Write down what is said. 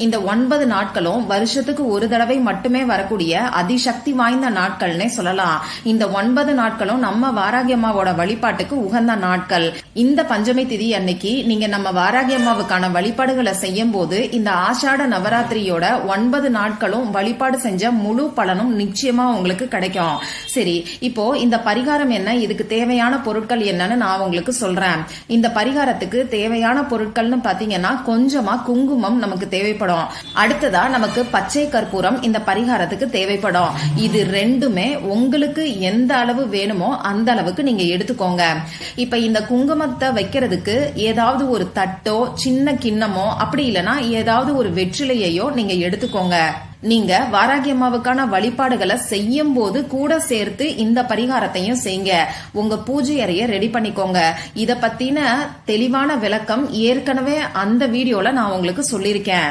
இந்த 9 நாட்களும் வருஷத்துக்கு ஒரு தடவை மட்டுமே வரக்கூடிய அதிசக்தி வாய்ந்த நாட்கள்னே சொல்லலாம். இந்த 9 நாட்களும் நம்ம வாராகி அம்மாவோட வழிபாட்டுக்கு உகந்த நாட்கள். இந்த பஞ்சமி திதி அன்னைக்கு நீங்க நம்ம வாராகி அம்மாவுக்கான வழிபாடுகளை செய்யும் போது இந்த ஆஷாட நவராத்திரியோட 9 நாட்களும் வழிபாடு செஞ்ச முழு பலனும் நிச்சயமா உங்களுக்கு கிடைக்கும். சரி, இப்போ இந்த பரிகாரம் என்ன, இதுக்கு தேவையான பொருட்கள் என்னன்னு நான் உங்களுக்கு சொல்றேன். இந்த பரிகாரத்துக்கு தேவையான பொருட்கள்னு பாத்தீங்கன்னா கொஞ்சமா குங்குமம் நமக்கு தேவைப்படும். அடுத்ததா நமக்கு பச்சை கற்பூரம் இந்த பரிகாரத்துக்கு தேவைப்படும். இது ரெண்டுமே உங்களுக்கு எந்த அளவு வேணுமோ அந்த அளவுக்கு நீங்க எடுத்துக்கோங்க. இப்ப இந்த குங்குமத்தை வைக்கிறதுக்கு ஏதாவது ஒரு தட்டோ சின்ன கிண்ணமோ அப்படி இல்லைன்னா ஏதாவது ஒரு வெற்றிலையோ நீங்க எடுத்துக்கோங்க. நீங்க வாராகி அம்மாவுக்கான வழிபாடுகளை செய்யும் போது கூட சேர்த்து இந்த பரிகாரத்தையும் செய்யுங்க. உங்க பூஜை அறைய ரெடி பண்ணிக்கோங்க. இத பத்தின தெளிவான விளக்கம் ஏற்கனவே அந்த வீடியோல நான் உங்களுக்கு சொல்லியிருக்கேன்.